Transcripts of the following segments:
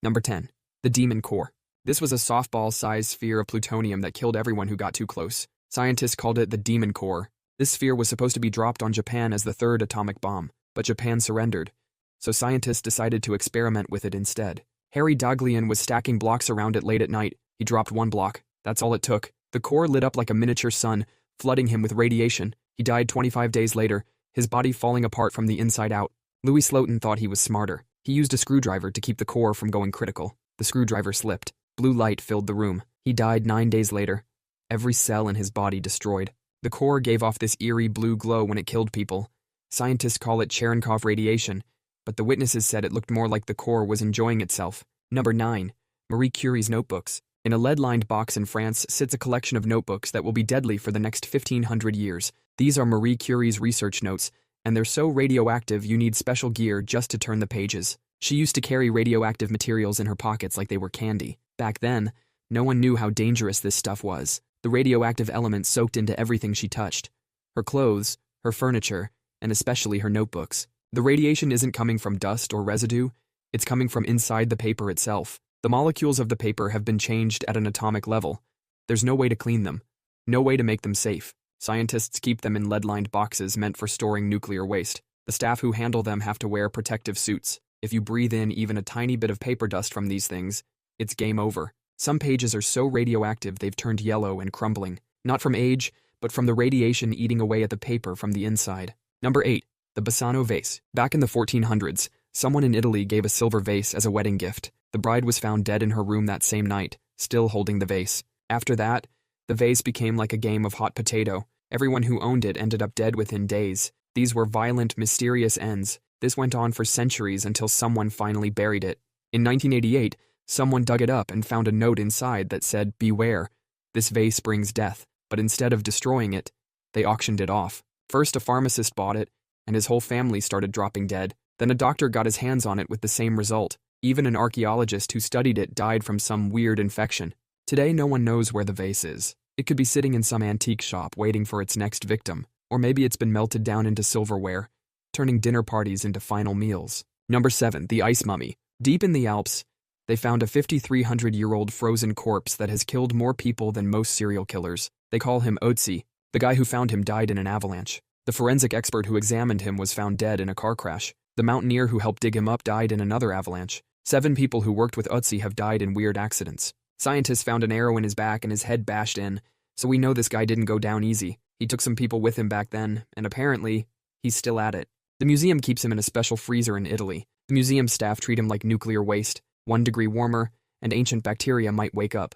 Number 10. The Demon Core. This was a softball-sized sphere of plutonium that killed everyone who got too close. Scientists called it the Demon Core. This sphere was supposed to be dropped on Japan as the third atomic bomb, but Japan surrendered, so scientists decided to experiment with it instead. Harry Daghlian was stacking blocks around it late at night. He dropped one block. That's all it took. The core lit up like a miniature sun, flooding him with radiation. He died 25 days later, his body falling apart from the inside out. Louis Slotin thought he was smarter. He used a screwdriver to keep the core from going critical. The screwdriver slipped. Blue light filled the room. He died 9 days later. Every cell in his body destroyed. The core gave off this eerie blue glow when it killed people. Scientists call it Cherenkov radiation, but the witnesses said it looked more like the core was enjoying itself. Number 9. Marie Curie's notebooks. In a lead-lined box in France sits a collection of notebooks that will be deadly for the next 1,500 years. These are Marie Curie's research notes, and they're so radioactive you need special gear just to turn the pages. She used to carry radioactive materials in her pockets like they were candy. Back then, no one knew how dangerous this stuff was. The radioactive elements soaked into everything she touched. Her clothes, her furniture, and especially her notebooks. The radiation isn't coming from dust or residue, it's coming from inside the paper itself. The molecules of the paper have been changed at an atomic level. There's no way to clean them, no way to make them safe. Scientists keep them in lead-lined boxes meant for storing nuclear waste. The staff who handle them have to wear protective suits. If you breathe in even a tiny bit of paper dust from these things, it's game over. Some pages are so radioactive they've turned yellow and crumbling. Not from age, but from the radiation eating away at the paper from the inside. Number 8. The Bassano vase. Back in the 1400s, someone in Italy gave a silver vase as a wedding gift. The bride was found dead in her room that same night, still holding the vase. After that, the vase became like a game of hot potato. Everyone who owned it ended up dead within days. These were violent, mysterious ends. This went on for centuries until someone finally buried it. In 1988, someone dug it up and found a note inside that said, "Beware, this vase brings death." But instead of destroying it, they auctioned it off. First, a pharmacist bought it, and his whole family started dropping dead. Then a doctor got his hands on it with the same result. Even an archaeologist who studied it died from some weird infection. Today, no one knows where the vase is. It could be sitting in some antique shop waiting for its next victim, or maybe it's been melted down into silverware, turning dinner parties into final meals. Number 7. The Ice Mummy. Deep in the Alps, they found a 5,300-year-old frozen corpse that has killed more people than most serial killers. They call him Otzi. The guy who found him died in an avalanche. The forensic expert who examined him was found dead in a car crash. The mountaineer who helped dig him up died in another avalanche. 7 people who worked with Otzi have died in weird accidents. Scientists found an arrow in his back and his head bashed in, so we know this guy didn't go down easy. He took some people with him back then, and apparently, he's still at it. The museum keeps him in a special freezer in Italy. The museum staff treat him like nuclear waste. 1 degree warmer, and ancient bacteria might wake up.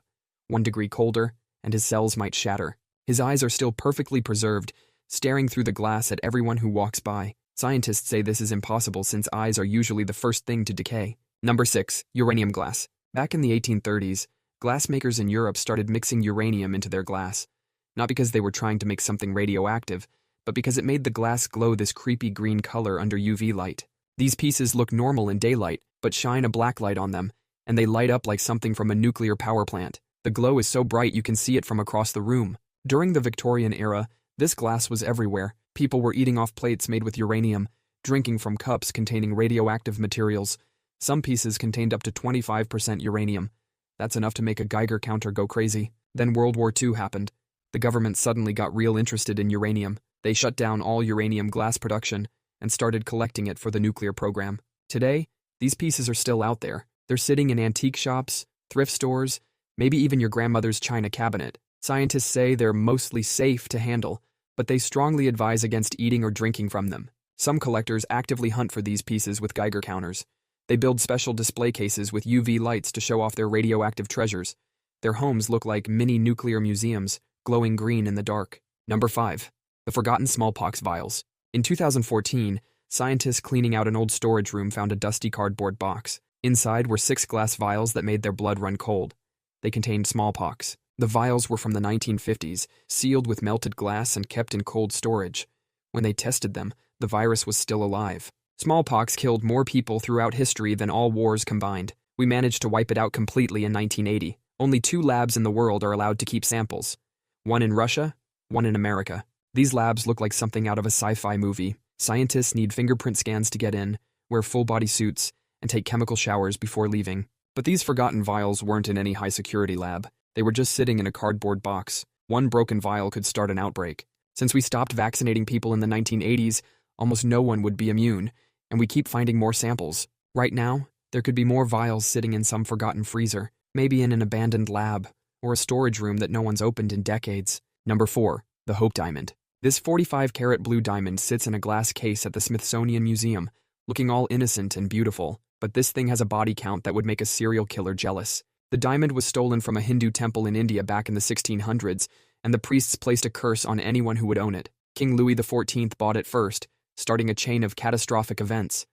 1 degree colder, and his cells might shatter. His eyes are still perfectly preserved, staring through the glass at everyone who walks by. Scientists say this is impossible since eyes are usually the first thing to decay. Number 6. Uranium glass. Back in the 1830s, glassmakers in Europe started mixing uranium into their glass. Not because they were trying to make something radioactive, but because it made the glass glow this creepy green color under UV light. These pieces look normal in daylight, but shine a black light on them, and they light up like something from a nuclear power plant. The glow is so bright you can see it from across the room. During the Victorian era, this glass was everywhere. People were eating off plates made with uranium, drinking from cups containing radioactive materials. Some pieces contained up to 25% uranium. That's enough to make a Geiger counter go crazy. Then World War II happened. The government suddenly got real interested in uranium. They shut down all uranium glass production and started collecting it for the nuclear program. Today, these pieces are still out there. They're sitting in antique shops, thrift stores, maybe even your grandmother's china cabinet. Scientists say they're mostly safe to handle, but they strongly advise against eating or drinking from them. Some collectors actively hunt for these pieces with Geiger counters. They build special display cases with UV lights to show off their radioactive treasures. Their homes look like mini nuclear museums, glowing green in the dark. Number 5. The forgotten smallpox vials. In 2014, scientists cleaning out an old storage room found a dusty cardboard box. Inside were 6 glass vials that made their blood run cold. They contained smallpox. The vials were from the 1950s, sealed with melted glass and kept in cold storage. When they tested them, the virus was still alive. Smallpox killed more people throughout history than all wars combined. We managed to wipe it out completely in 1980. Only 2 labs in the world are allowed to keep samples. One in Russia, one in America. These labs look like something out of a sci-fi movie. Scientists need fingerprint scans to get in, wear full-body suits, and take chemical showers before leaving. But these forgotten vials weren't in any high-security lab. They were just sitting in a cardboard box. One broken vial could start an outbreak. Since we stopped vaccinating people in the 1980s, almost no one would be immune, and we keep finding more samples. Right now, there could be more vials sitting in some forgotten freezer, maybe in an abandoned lab, or a storage room that no one's opened in decades. Number 4. The Hope Diamond. This 45-carat blue diamond sits in a glass case at the Smithsonian Museum, looking all innocent and beautiful, but this thing has a body count that would make a serial killer jealous. The diamond was stolen from a Hindu temple in India back in the 1600s, and the priests placed a curse on anyone who would own it. King Louis XIV bought it first, starting a chain of catastrophic events.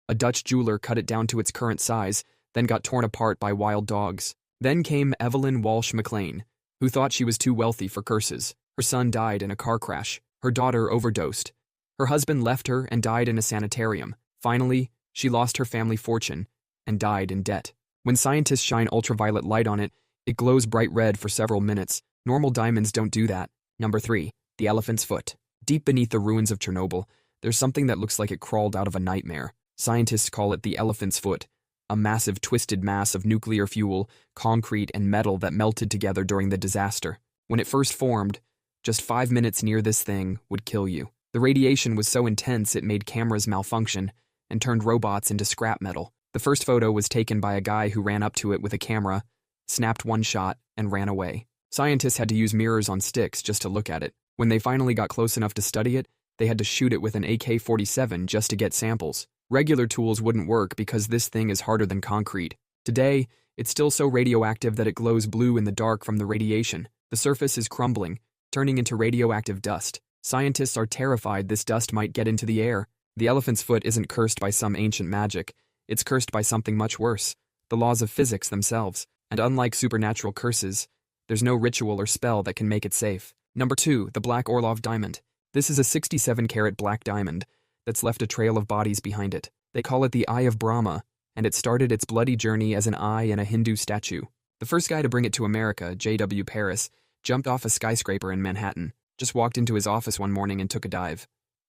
A Dutch jeweler cut it down to its current size, then got torn apart by wild dogs. Then came Evelyn Walsh McLean, who thought she was too wealthy for curses. Her son died in a car crash. Her daughter overdosed. Her husband left her and died in a sanitarium. Finally, she lost her family fortune and died in debt. When scientists shine ultraviolet light on it, it glows bright red for several minutes. Normal diamonds don't do that. Number 3. The Elephant's Foot. Deep beneath the ruins of Chernobyl, there's something that looks like it crawled out of a nightmare. Scientists call it the Elephant's Foot, a massive twisted mass of nuclear fuel, concrete, and metal that melted together during the disaster. When it first formed, just 5 minutes near this thing would kill you. The radiation was so intense it made cameras malfunction and turned robots into scrap metal. The first photo was taken by a guy who ran up to it with a camera, snapped one shot, and ran away. Scientists had to use mirrors on sticks just to look at it. When they finally got close enough to study it, they had to shoot it with an AK-47 just to get samples. Regular tools wouldn't work because this thing is harder than concrete. Today, it's still so radioactive that it glows blue in the dark from the radiation. The surface is crumbling, turning into radioactive dust. Scientists are terrified this dust might get into the air. The elephant's foot isn't cursed by some ancient magic. It's cursed by something much worse, the laws of physics themselves. And unlike supernatural curses, there's no ritual or spell that can make it safe. Number 2. The Black Orlov Diamond. This is a 67-carat black diamond that's left a trail of bodies behind it. They call it the Eye of Brahma, and it started its bloody journey as an eye in a Hindu statue. The first guy to bring it to America, J.W. Paris, jumped off a skyscraper in Manhattan, just walked into his office one morning and took a dive.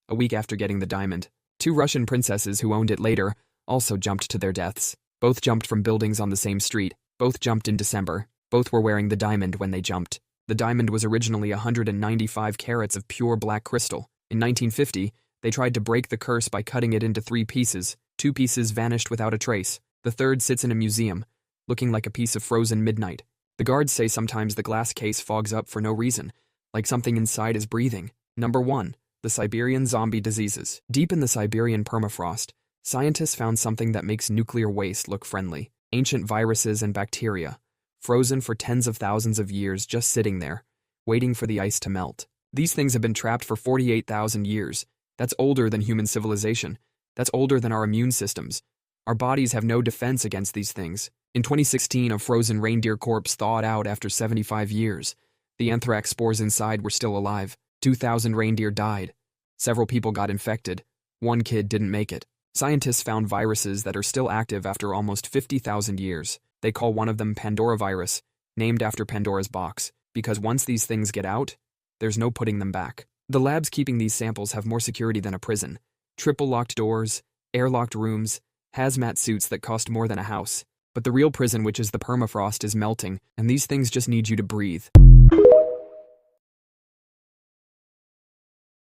A week after getting the diamond, 2 Russian princesses who owned it later also jumped to their deaths. Both jumped from buildings on the same street. Both jumped in December. Both were wearing the diamond when they jumped. The diamond was originally 195 carats of pure black crystal. In 1950, they tried to break the curse by cutting it into 3 pieces. 2 pieces vanished without a trace. The third sits in a museum, looking like a piece of frozen midnight. The guards say sometimes the glass case fogs up for no reason, like something inside is breathing. Number 1. The Siberian Zombie Diseases. Deep in the Siberian permafrost, scientists found something that makes nuclear waste look friendly. Ancient viruses and bacteria, frozen for tens of thousands of years just sitting there, waiting for the ice to melt. These things have been trapped for 48,000 years. That's older than human civilization. That's older than our immune systems. Our bodies have no defense against these things. In 2016, a frozen reindeer corpse thawed out after 75 years. The anthrax spores inside were still alive. 2,000 reindeer died. Several people got infected. 1 kid didn't make it. Scientists found viruses that are still active after almost 50,000 years. They call one of them Pandora virus, named after Pandora's box, because once these things get out, there's no putting them back. The labs keeping these samples have more security than a prison. Triple-locked doors, airlocked rooms, hazmat suits that cost more than a house. But the real prison, which is the permafrost, is melting, and these things just need you to breathe.